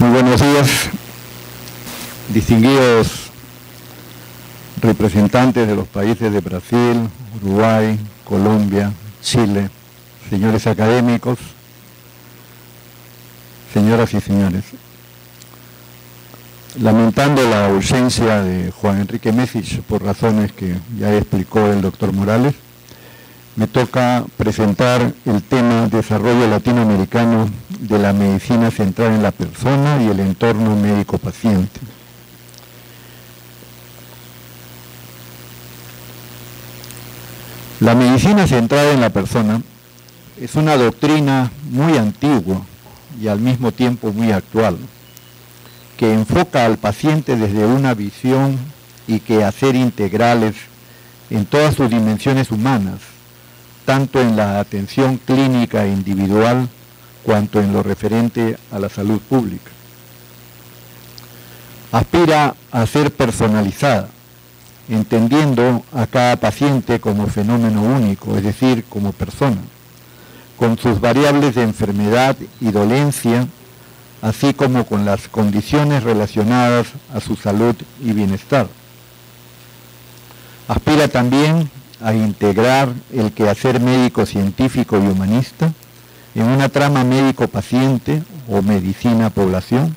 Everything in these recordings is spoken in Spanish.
Muy buenos días, distinguidos representantes de los países de Brasil, Uruguay, Colombia, Chile, señores académicos, señoras y señores. Lamentando la ausencia de Juan Enrique Mesich por razones que ya explicó el doctor Morales, me toca presentar el tema Desarrollo Latinoamericano de la Medicina Centrada en la Persona y el Entorno Médico-Paciente. La medicina centrada en la persona es una doctrina muy antigua y al mismo tiempo muy actual, que enfoca al paciente desde una visión y quehacer integrales en todas sus dimensiones humanas, tanto en la atención clínica individual cuanto en lo referente a la salud pública. Aspira a ser personalizada, entendiendo a cada paciente como fenómeno único, es decir, como persona, con sus variables de enfermedad y dolencia, así como con las condiciones relacionadas a su salud y bienestar. Aspira también a integrar el quehacer médico, científico y humanista en una trama médico-paciente o medicina-población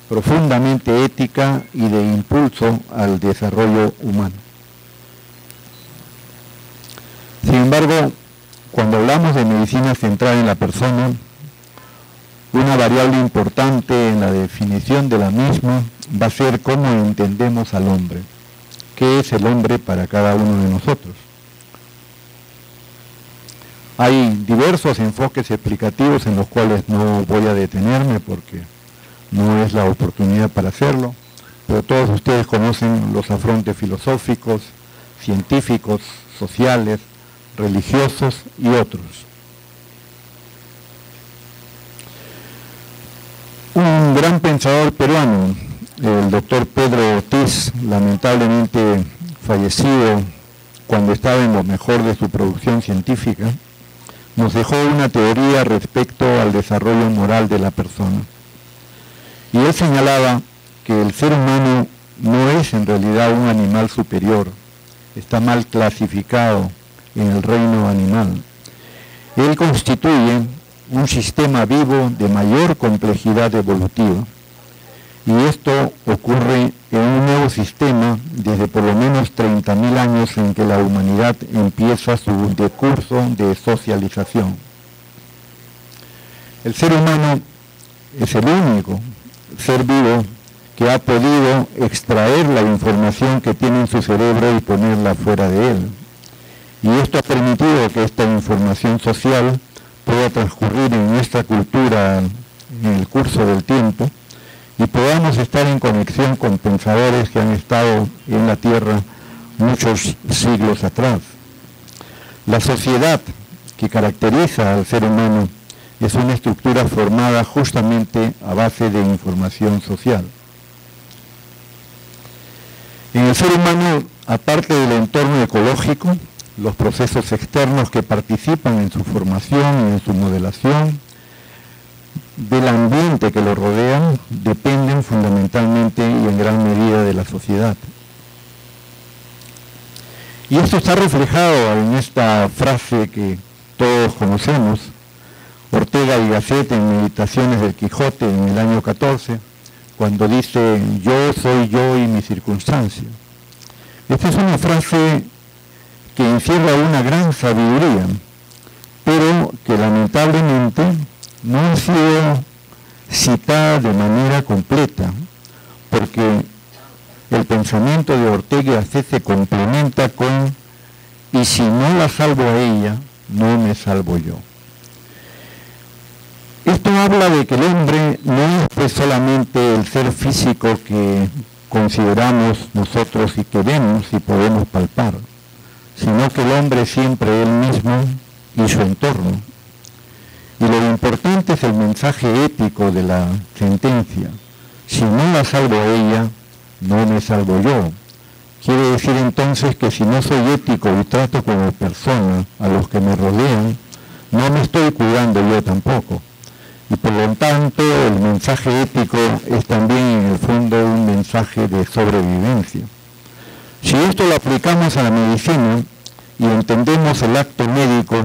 profundamente ética y de impulso al desarrollo humano. Sin embargo, cuando hablamos de medicina centrada en la persona, una variable importante en la definición de la misma va a ser cómo entendemos al hombre. ¿Qué es el hombre para cada uno de nosotros? Hay diversos enfoques explicativos en los cuales no voy a detenerme porque no es la oportunidad para hacerlo, pero todos ustedes conocen los afrontes filosóficos, científicos, sociales, religiosos y otros. Un gran pensador peruano, el doctor Pedro Ortiz, lamentablemente fallecido cuando estaba en lo mejor de su producción científica, nos dejó una teoría respecto al desarrollo moral de la persona. Y él señalaba que el ser humano no es en realidad un animal superior, está mal clasificado en el reino animal. Él constituye un sistema vivo de mayor complejidad evolutiva. Y esto ocurre en un nuevo sistema desde por lo menos 30.000 años en que la humanidad empieza su decurso de socialización. El ser humano es el único ser vivo que ha podido extraer la información que tiene en su cerebro y ponerla fuera de él. Y esto ha permitido que esta información social pueda transcurrir en nuestra cultura en el curso del tiempo y podamos estar en conexión con pensadores que han estado en la Tierra muchos siglos atrás. La sociedad que caracteriza al ser humano es una estructura formada justamente a base de información social. En el ser humano, aparte del entorno ecológico, los procesos externos que participan en su formación y en su modelación, del ambiente que lo rodea, dependen fundamentalmente y en gran medida de la sociedad. Y esto está reflejado en esta frase que todos conocemos, Ortega y Gasset en Meditaciones del Quijote en el año 14, cuando dice, yo soy yo y mi circunstancia. Esta es una frase que encierra una gran sabiduría, pero que lamentablemente no ha sido citada de manera completa, porque el pensamiento de Ortega y Gasset se complementa con, y si no la salvo a ella, no me salvo yo. Esto habla de que el hombre no es solamente el ser físico que consideramos nosotros y que vemos y podemos palpar, sino que el hombre es siempre él mismo y su entorno. Y lo importante es el mensaje ético de la sentencia. Si no la salvo a ella, no me salvo yo. Quiere decir entonces que si no soy ético y trato como persona a los que me rodean, no me estoy cuidando yo tampoco. Y por lo tanto el mensaje ético sobrevivencia. Si esto lo aplicamos a la medicina y entendemos el acto médico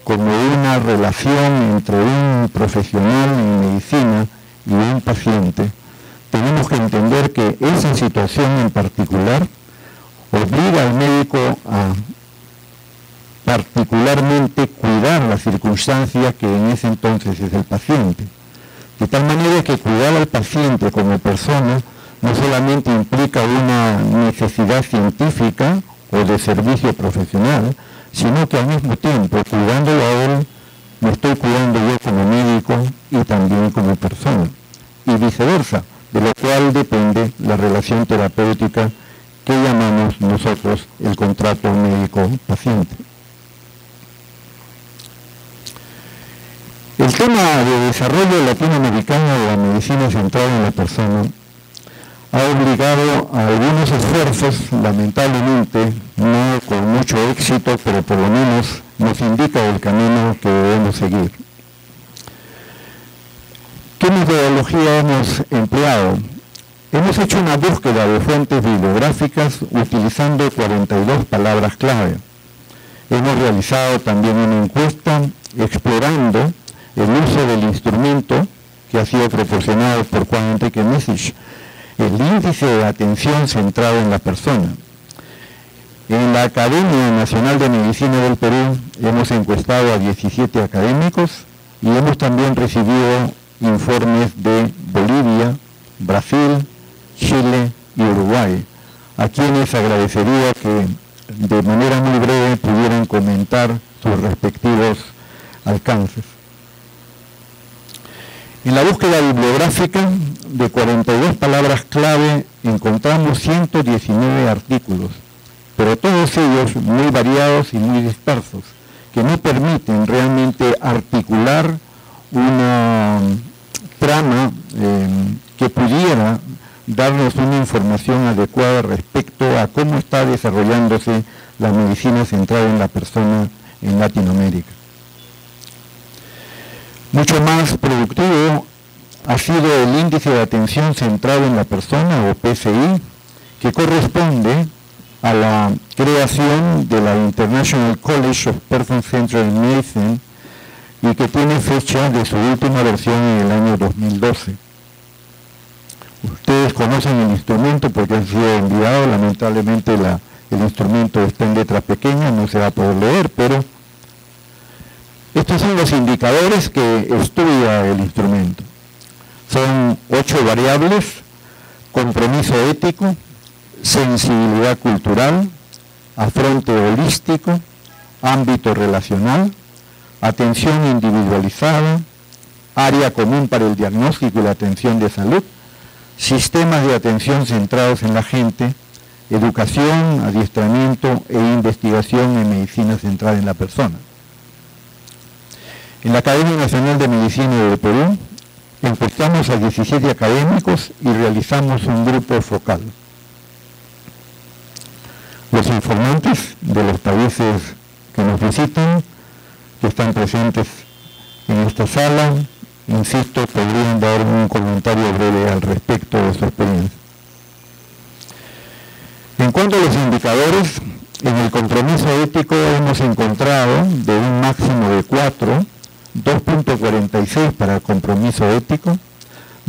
como una relación entre un profesional en medicina y un paciente, tenemos que entender que esa situación en particular obliga al médico a particularmente cuidar la circunstancia que en ese entonces es el paciente. De tal manera que cuidar al paciente como persona no solamente implica una necesidad científica o de servicio profesional, sino que al mismo tiempo, cuidándolo a él, me estoy cuidando yo como médico y también como persona. Y viceversa, de lo cual depende la relación terapéutica que llamamos nosotros el contrato médico-paciente. El tema de desarrollo latinoamericano de la medicina centrada en la persona ha obligado a algunos esfuerzos, lamentablemente, no con mucho éxito, pero por lo menos nos indica el camino que debemos seguir. ¿Qué metodología hemos empleado? Hemos hecho una búsqueda de fuentes bibliográficas utilizando 42 palabras clave. Hemos realizado también una encuesta explorando el uso del instrumento que ha sido proporcionado por Juan Enrique Messich, el índice de atención centrado en la persona. En la Academia Nacional de Medicina del Perú hemos encuestado a 17 académicos y hemos también recibido informes de Bolivia, Brasil, Chile y Uruguay, a quienes agradecería que de manera muy breve pudieran comentar sus respectivos alcances. En la búsqueda bibliográfica de 42 palabras clave encontramos 119 artículos, pero todos ellos muy variados y muy dispersos, que no permiten realmente articular una trama que pudiera darnos una información adecuada respecto a cómo está desarrollándose la medicina centrada en la persona en Latinoamérica. Mucho más productivo ha sido el índice de atención centrado en la persona, o PCI, que corresponde a la creación de la International College of Person-Centered Medicine y que tiene fecha de su última versión en el año 2012. Ustedes conocen el instrumento porque ha sido enviado, lamentablemente el instrumento está en letra pequeña, no se va a poder leer, pero estos son los indicadores que estudia el instrumento. Son 8 variables: compromiso ético, sensibilidad cultural, afronte holístico, ámbito relacional, atención individualizada, área común para el diagnóstico y la atención de salud, sistemas de atención centrados en la gente, educación, adiestramiento e investigación en medicina centrada en la persona. En la Academia Nacional de Medicina del Perú encuestamos a 17 académicos y realizamos un grupo focal. Los informantes de los países que nos visitan, que están presentes en esta sala, insisto, podrían dar un comentario breve al respecto de su experiencia. En cuanto a los indicadores, en el compromiso ético hemos encontrado de un máximo de 4, 2.46 para compromiso ético,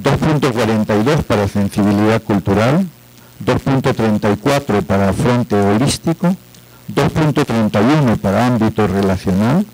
2.42 para sensibilidad cultural, 2.34 para afronte holístico, 2.31 para ámbito relacional,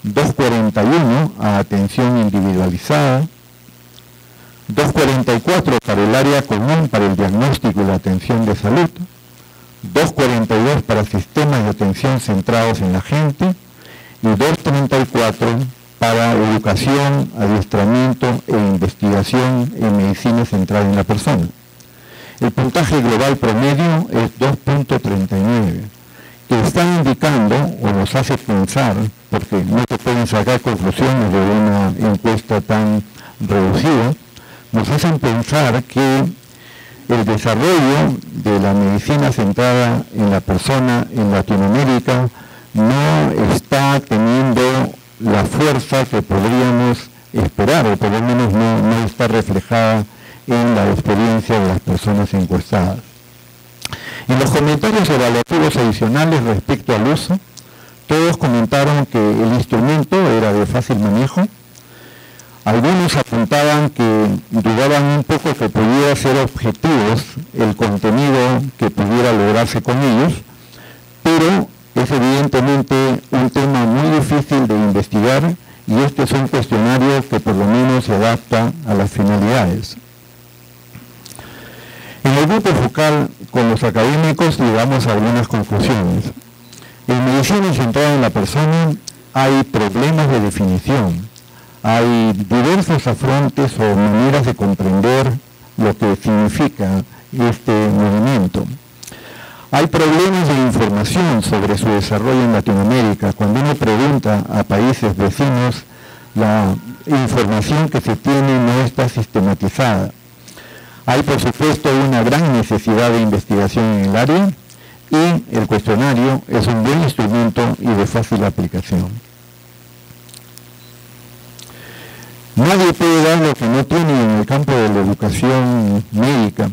2.41 a atención individualizada, 2.44 para el área común para el diagnóstico y la atención de salud, 2.42 para sistemas de atención centrados en la gente y 2.34 para educación, adiestramiento e investigación en medicina centrada en la persona. El puntaje global promedio es 2.39, que están indicando, o nos hace pensar, porque no se pueden sacar conclusiones de una encuesta tan reducida, nos hacen pensar que el desarrollo de la medicina centrada en la persona en Latinoamérica no está teniendo la fuerza que podríamos esperar, o por lo menos no está reflejada en la experiencia de las personas encuestadas. En los comentarios evaluativos adicionales respecto al uso, todos comentaron que el instrumento era de fácil manejo. Algunos apuntaban que dudaban un poco que pudiera ser objetivos el contenido que pudiera lograrse con ellos, pero es evidentemente un tema muy difícil de investigar y este es un cuestionario que por lo menos se adapta a las finalidades. En el grupo focal con los académicos llegamos a algunas conclusiones. En medicina centrada en la persona hay problemas de definición, hay diversos afrontes o maneras de comprender lo que significa este movimiento. Hay problemas de información sobre su desarrollo en Latinoamérica. Cuando uno pregunta a países vecinos, la información que se tiene no está sistematizada. Hay, por supuesto, una gran necesidad de investigación en el área y el cuestionario es un buen instrumento y de fácil aplicación. Nadie puede dar lo que no tiene en el campo de la educación médica.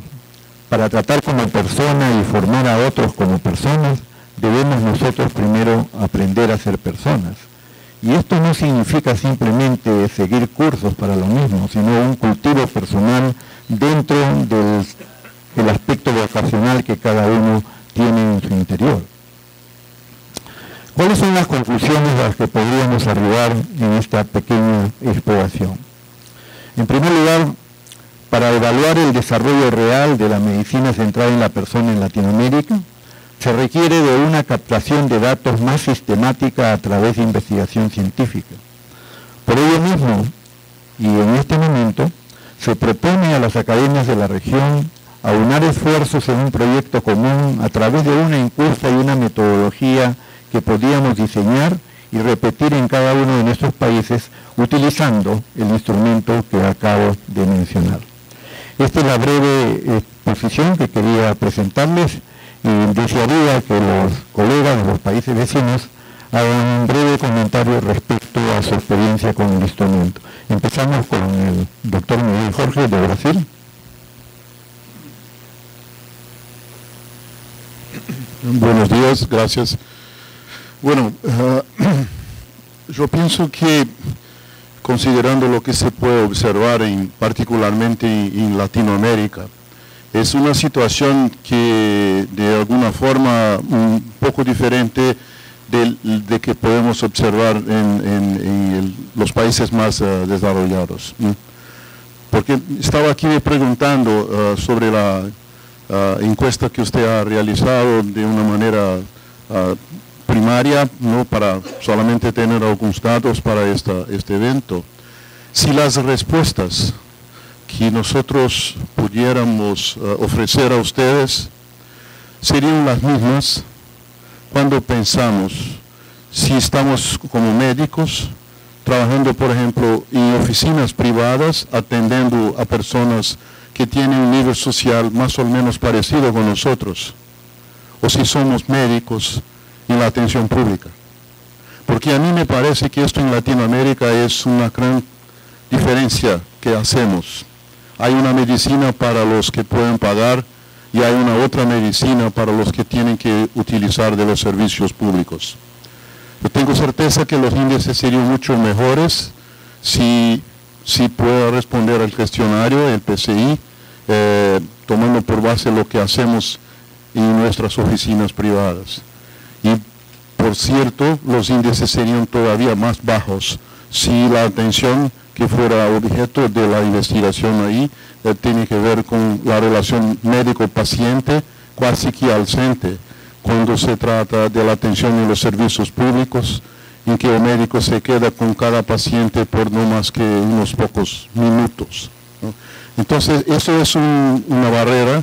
Para tratar como persona y formar a otros como personas, debemos nosotros primero aprender a ser personas. Y esto no significa simplemente seguir cursos para lo mismo, sino un cultivo personal dentro del aspecto vocacional que cada uno tiene en su interior. ¿Cuáles son las conclusiones a las que podríamos arribar en esta pequeña exploración? En primer lugar, para evaluar el desarrollo real de la medicina centrada en la persona en Latinoamérica, se requiere de una captación de datos más sistemática a través de investigación científica. Por ello mismo, y en este momento, se propone a las academias de la región aunar esfuerzos en un proyecto común a través de una encuesta y una metodología que podíamos diseñar y repetir en cada uno de nuestros países utilizando el instrumento que acabo de mencionar. Esta es la breve exposición que quería presentarles y desearía que los colegas de los países vecinos hagan un breve comentario respecto a su experiencia con el instrumento. Empezamos con el doctor Miguel Jorge de Brasil. Buenos días, gracias. Bueno, yo pienso que considerando lo que se puede observar particularmente en Latinoamérica, es una situación que de alguna forma un poco diferente de que podemos observar en los países más desarrollados. Porque estaba aquí preguntando sobre la encuesta que usted ha realizado de una manera primaria, no para solamente tener algunos datos para este evento. Si las respuestas que nosotros pudiéramos ofrecer a ustedes serían las mismas cuando pensamos si estamos como médicos trabajando, por ejemplo, en oficinas privadas, atendiendo a personas que tienen un nivel social más o menos parecido con nosotros, o si somos médicos en la atención pública. Porque a mí me parece que esto en Latinoamérica es una gran diferencia que hacemos. Hay una medicina para los que pueden pagar y hay una otra medicina para los que tienen que utilizar de los servicios públicos. Yo tengo certeza que los índices serían mucho mejores si puedo responder al cuestionario, el PCI, tomando por base lo que hacemos en nuestras oficinas privadas. Y por cierto, los índices serían todavía más bajos si la atención que fuera objeto de la investigación ahí tiene que ver con la relación médico-paciente casi que ausente cuando se trata de la atención en los servicios públicos, en que el médico se queda con cada paciente por no más que unos pocos minutos, ¿no? Entonces, eso es una barrera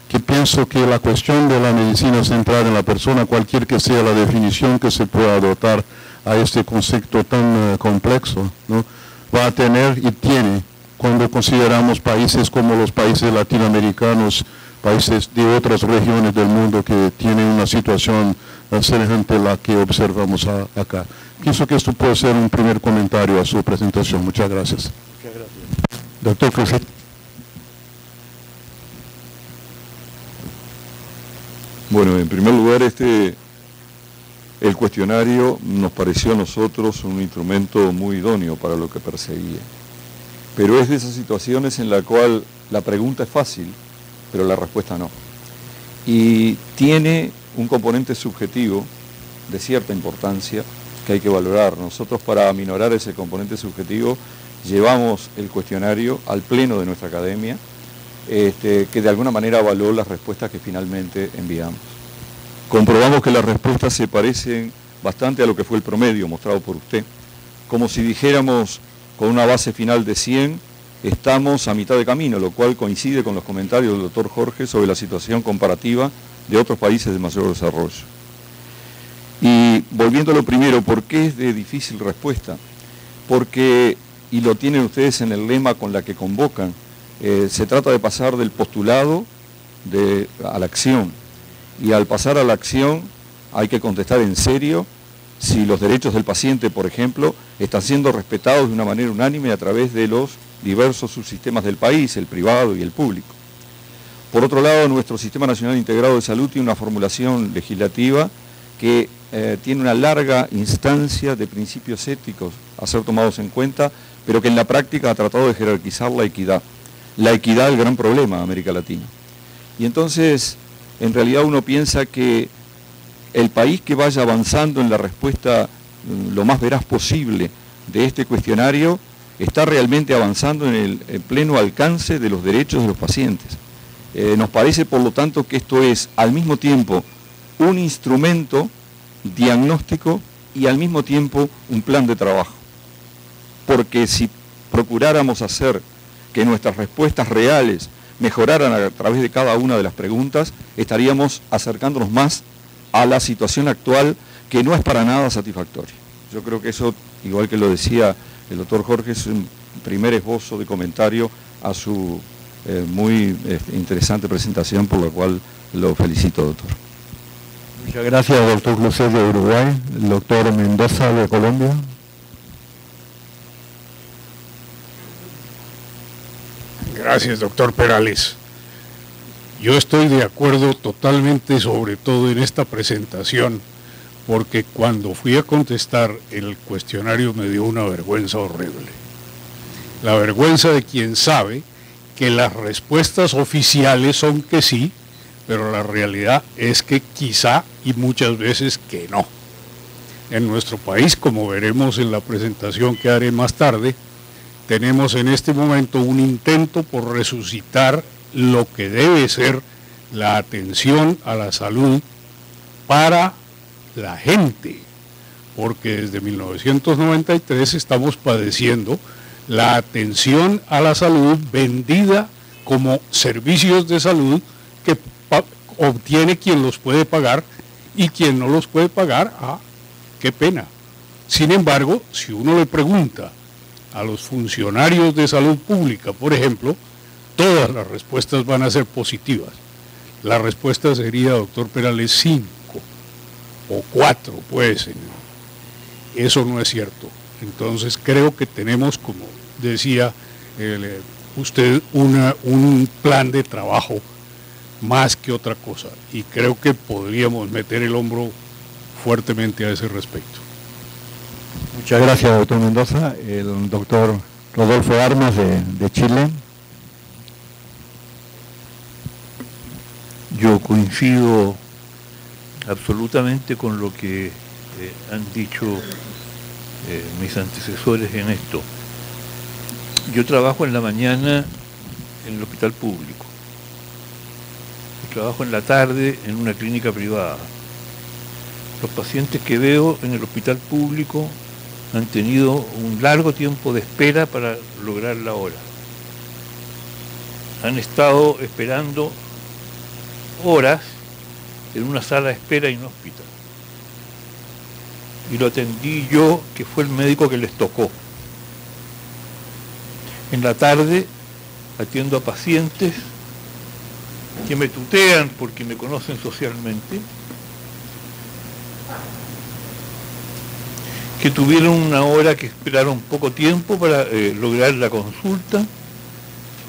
que pienso que la cuestión de la medicina centrada en la persona, cualquier que sea la definición que se pueda adoptar a este concepto tan complejo, ¿no?, va a tener y tiene cuando consideramos países como los países latinoamericanos, países de otras regiones del mundo que tienen una situación semejante a la que observamos acá. Pienso que esto puede ser un primer comentario a su presentación. Muchas gracias. Muchas gracias. Doctor Cruzet. Bueno, en primer lugar, el cuestionario nos pareció a nosotros un instrumento muy idóneo para lo que perseguía. Pero es de esas situaciones en la cual la pregunta es fácil, pero la respuesta no. Y tiene un componente subjetivo de cierta importancia que hay que valorar. Nosotros, para aminorar ese componente subjetivo, llevamos el cuestionario al pleno de nuestra academia, que de alguna manera avaló las respuestas que finalmente enviamos. Comprobamos que las respuestas se parecen bastante a lo que fue el promedio mostrado por usted, como si dijéramos con una base final de 100, estamos a mitad de camino, lo cual coincide con los comentarios del doctor Jorge sobre la situación comparativa de otros países de mayor desarrollo. Y volviendo a lo primero, ¿por qué es de difícil respuesta? Porque, y lo tienen ustedes en el lema con la que convocan, se trata de pasar del postulado a la acción. Y al pasar a la acción hay que contestar en serio si los derechos del paciente, por ejemplo, están siendo respetados de una manera unánime a través de los diversos subsistemas del país, el privado y el público. Por otro lado, nuestro Sistema Nacional Integrado de Salud tiene una formulación legislativa que tiene una larga instancia de principios éticos a ser tomados en cuenta, pero que en la práctica ha tratado de jerarquizar la equidad. La equidad es el gran problema de América Latina. Y entonces, en realidad uno piensa que el país que vaya avanzando en la respuesta lo más veraz posible de este cuestionario está realmente avanzando en el pleno alcance de los derechos de los pacientes. Nos parece, por lo tanto, que esto es al mismo tiempo un instrumento diagnóstico y al mismo tiempo un plan de trabajo. Porque si procuráramos hacer que nuestras respuestas reales mejoraran a través de cada una de las preguntas, estaríamos acercándonos más a la situación actual, que no es para nada satisfactoria. Yo creo que eso, igual que lo decía el doctor Jorge, es un primer esbozo de comentario a su muy interesante presentación, por la cual lo felicito, doctor. Muchas gracias, doctor Closet de Uruguay. El doctor Mendoza de Colombia. Gracias, doctor Perales. Yo estoy de acuerdo totalmente, sobre todo en esta presentación, porque cuando fui a contestar el cuestionario me dio una vergüenza horrible. La vergüenza de quien sabe que las respuestas oficiales son que sí, pero la realidad es que quizá y muchas veces que no. En nuestro país, como veremos en la presentación que haré más tarde, tenemos en este momento un intento por resucitar lo que debe ser la atención a la salud para la gente, porque desde 1993 estamos padeciendo la atención a la salud vendida como servicios de salud que obtiene quien los puede pagar, y quien no los puede pagar, qué pena. Sin embargo, si uno le pregunta a los funcionarios de salud pública, por ejemplo, todas las respuestas van a ser positivas. La respuesta sería, doctor Perales, 5 o 4, pues. Eso no es cierto. Entonces creo que tenemos, como decía usted, un plan de trabajo más que otra cosa, y creo que podríamos meter el hombro fuertemente a ese respecto. Muchas gracias, doctor Mendoza. El doctor Rodolfo Armas de Chile. Yo coincido absolutamente con lo que han dicho mis antecesores en esto. Yo trabajo en la mañana en el hospital público. Trabajo en la tarde en una clínica privada. Los pacientes que veo en el hospital público han tenido un largo tiempo de espera para lograr la hora. Han estado esperando horas en una sala de espera inhóspita. Y lo atendí yo, que fue el médico que les tocó. En la tarde atiendo a pacientes que me tutean porque me conocen socialmente, que tuvieron una hora que esperaron poco tiempo para lograr la consulta,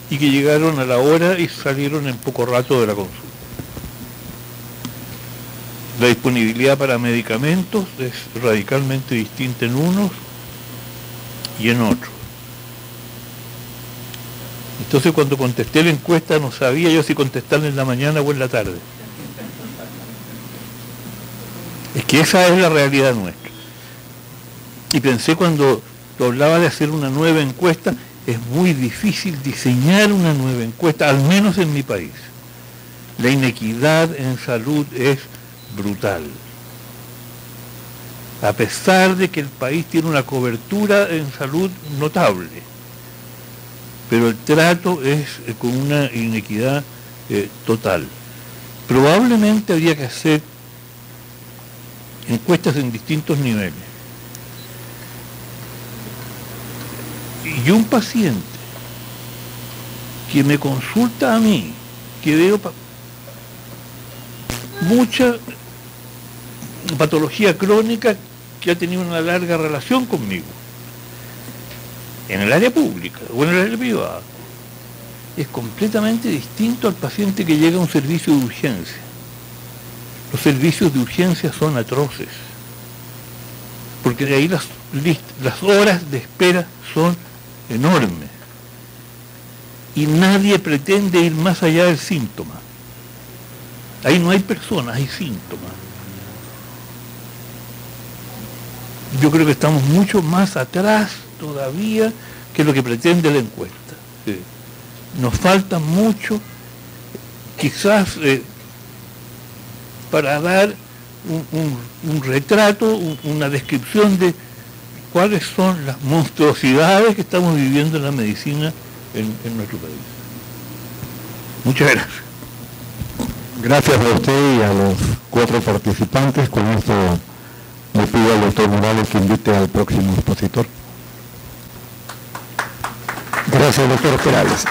y que llegaron a la hora y salieron en poco rato de la consulta. La disponibilidad para medicamentos es radicalmente distinta en unos y en otros. Entonces cuando contesté la encuesta no sabía yo si contestarla en la mañana o en la tarde. Es que esa es la realidad nuestra. Y pensé cuando hablaba de hacer una nueva encuesta, es muy difícil diseñar una nueva encuesta, al menos en mi país. La inequidad en salud es brutal. A pesar de que el país tiene una cobertura en salud notable, pero el trato es con una inequidad total. Probablemente habría que hacer encuestas en distintos niveles. Y un paciente que me consulta a mí, que veo mucha patología crónica, que ha tenido una larga relación conmigo, en el área pública o en el área privada, es completamente distinto al paciente que llega a un servicio de urgencia. Los servicios de urgencia son atroces, porque de ahí las horas de espera son enormes y nadie pretende ir más allá del síntoma. Ahí no hay personas, hay síntomas. Yo creo que estamos mucho más atrás todavía que lo que pretende la encuesta. Nos falta mucho, quizás para dar un retrato, una descripción de cuáles son las monstruosidades que estamos viviendo en la medicina en nuestro país. Muchas gracias. Gracias a usted y a los 4 participantes. Con esto le pido al doctor Morales que invite al próximo expositor. Gracias, doctor Perales.